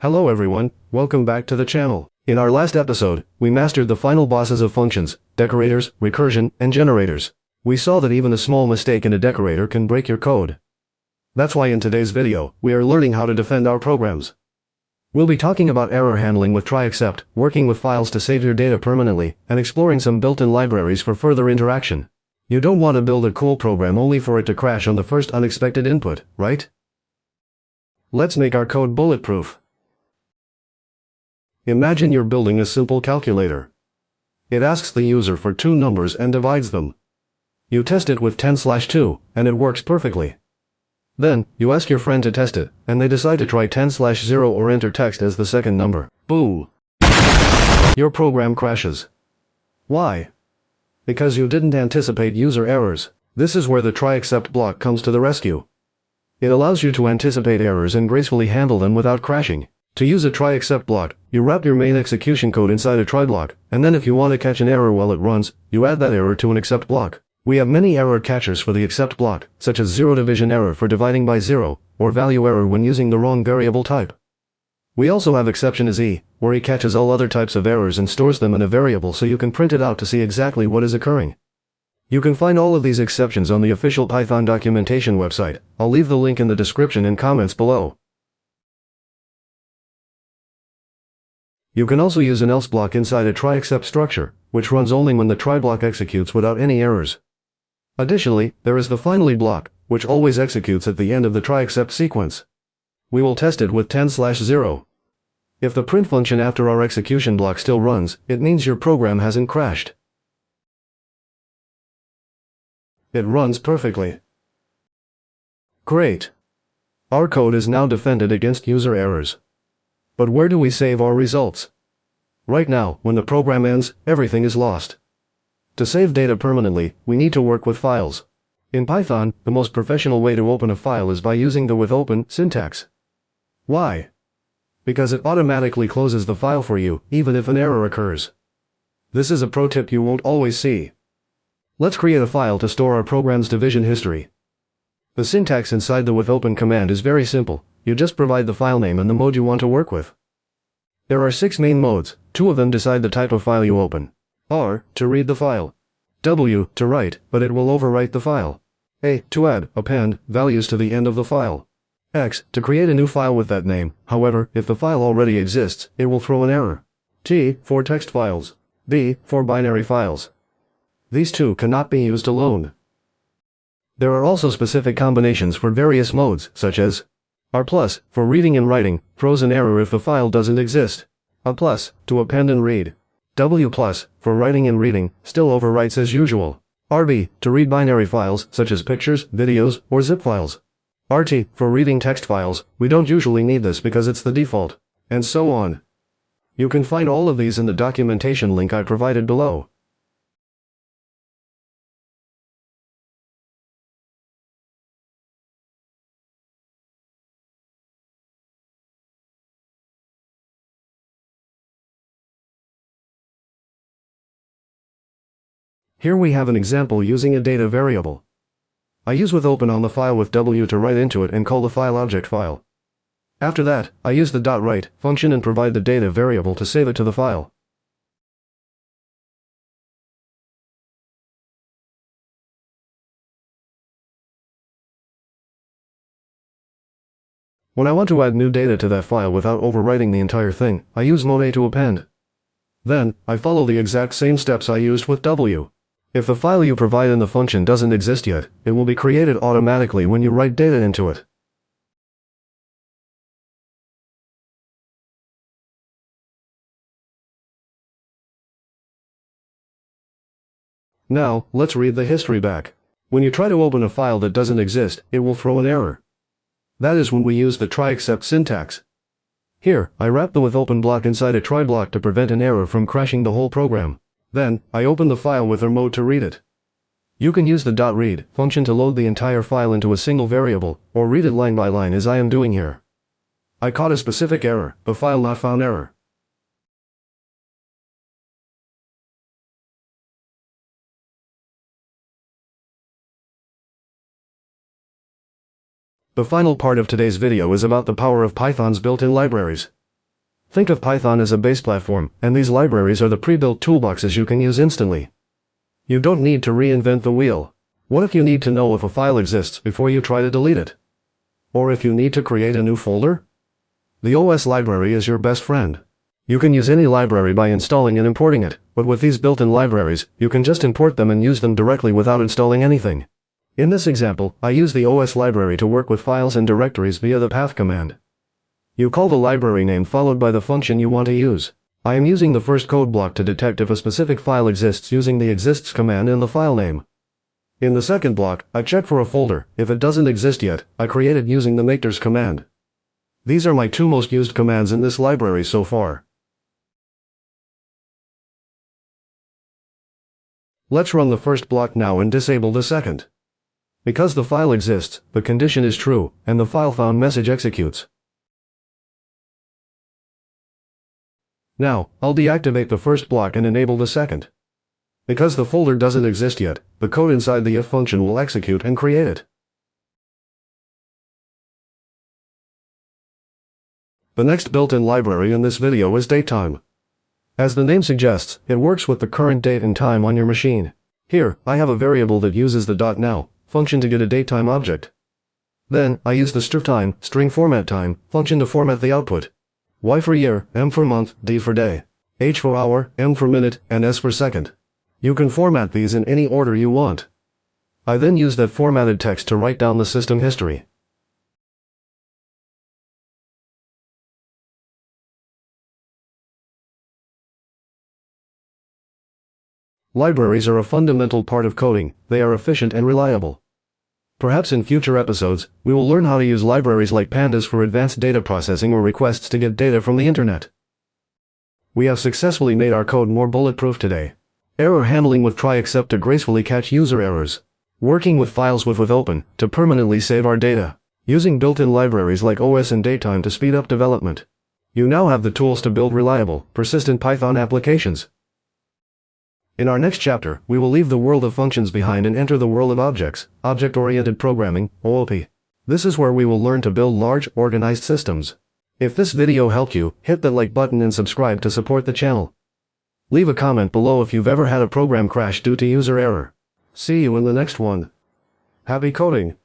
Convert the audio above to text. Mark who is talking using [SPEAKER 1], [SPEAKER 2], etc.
[SPEAKER 1] Hello everyone, welcome back to the channel. In our last episode, we mastered the final bosses of functions, decorators, recursion, and generators. We saw that even a small mistake in a decorator can break your code. That's why in today's video, we are learning how to defend our programs. We'll be talking about error handling with try-except, working with files to save your data permanently, and exploring some built-in libraries for further interaction. You don't want to build a cool program only for it to crash on the first unexpected input, right? Let's make our code bulletproof. Imagine you're building a simple calculator. It asks the user for two numbers and divides them. You test it with 10/2, and it works perfectly. Then, you ask your friend to test it, and they decide to try 10/0 or enter text as the second number. Boom! Your program crashes. Why? Because you didn't anticipate user errors. This is where the try-except block comes to the rescue. It allows you to anticipate errors and gracefully handle them without crashing. To use a try-except block, you wrap your main execution code inside a try block, and then if you want to catch an error while it runs, you add that error to an except block. We have many error catchers for the except block, such as ZeroDivisionError for dividing by 0, or ValueError when using the wrong variable type. We also have exception is E, where he catches all other types of errors and stores them in a variable so you can print it out to see exactly what is occurring. You can find all of these exceptions on the official Python documentation website. I'll leave the link in the description and comments below. You can also use an else block inside a try-except structure, which runs only when the try block executes without any errors. Additionally, there is the finally block, which always executes at the end of the try-except sequence. We will test it with 10/0. If the print function after our execution block still runs, it means your program hasn't crashed. It runs perfectly. Great! Our code is now defended against user errors. But where do we save our results? Right now, when the program ends, everything is lost. To save data permanently, we need to work with files. In Python, the most professional way to open a file is by using the withOpen syntax. Why? Because it automatically closes the file for you, even if an error occurs. This is a pro tip you won't always see. Let's create a file to store our program's division history. The syntax inside the withOpen command is very simple. You just provide the file name and the mode you want to work with. There are 6 main modes, 2 of them decide the type of file you open. R, to read the file. W, to write, but it will overwrite the file. A, to add, append, values to the end of the file. X, to create a new file with that name, however, if the file already exists, it will throw an error. T, for text files. B, for binary files. These 2 cannot be used alone. There are also specific combinations for various modes, such as R+, for reading and writing, throws an error if the file doesn't exist. A+, to append and read. W+, for writing and reading, still overwrites as usual. RB, to read binary files, such as pictures, videos, or zip files. RT, for reading text files, we don't usually need this because it's the default. And so on. You can find all of these in the documentation link I provided below. Here we have an example using a data variable. I use withOpen on the file with W to write into it and call the file object file. After that, I use the .write function and provide the data variable to save it to the file. When I want to add new data to that file without overwriting the entire thing, I use mode A to append. Then, I follow the exact same steps I used with W. If the file you provide in the function doesn't exist yet, it will be created automatically when you write data into it. Now, let's read the history back. When you try to open a file that doesn't exist, it will throw an error. That is when we use the try-except syntax. Here, I wrap the withOpen block inside a try block to prevent an error from crashing the whole program. Then, I open the file with our mode to read it. You can use the .read function to load the entire file into a single variable, or read it line by line as I am doing here. I caught a specific error, a file not found error. The final part of today's video is about the power of Python's built-in libraries. Think of Python as a base platform, and these libraries are the pre-built toolboxes you can use instantly. You don't need to reinvent the wheel. What if you need to know if a file exists before you try to delete it? Or if you need to create a new folder? The OS library is your best friend. You can use any library by installing and importing it, but with these built-in libraries, you can just import them and use them directly without installing anything. In this example, I use the OS library to work with files and directories via the Phat command. You call the library name followed by the function you want to use. I am using the first code block to detect if a specific file exists using the exists command in the file name. In the second block, I check for a folder. If it doesn't exist yet, I create it using the makeDirs command. These are my two most used commands in this library so far. Let's run the first block now and disable the second. Because the file exists, the condition is true, and the file found message executes. Now, I'll deactivate the first block and enable the second. Because the folder doesn't exist yet, the code inside the if function will execute and create it. The next built-in library in this video is datetime. As the name suggests, it works with the current date and time on your machine. Here, I have a variable that uses the .now function to get a datetime object. Then, I use the strtime string format time function to format the output. Y for year, M for month, D for day, H for hour, M for minute, and S for second. You can format these in any order you want. I then use that formatted text to write down the system history. Libraries are a fundamental part of coding. They are efficient and reliable. Perhaps in future episodes, we will learn how to use libraries like pandas for advanced data processing or requests to get data from the internet. We have successfully made our code more bulletproof today. Error handling with try except to gracefully catch user errors. Working with files with open to permanently save our data. Using built-in libraries like OS and datetime to speed up development. You now have the tools to build reliable, persistent Python applications. In our next chapter, we will leave the world of functions behind and enter the world of objects, object-oriented programming, OOP. This is where we will learn to build large, organized systems. If this video helped you, hit the like button and subscribe to support the channel. Leave a comment below if you've ever had a program crash due to user error. See you in the next one. Happy coding!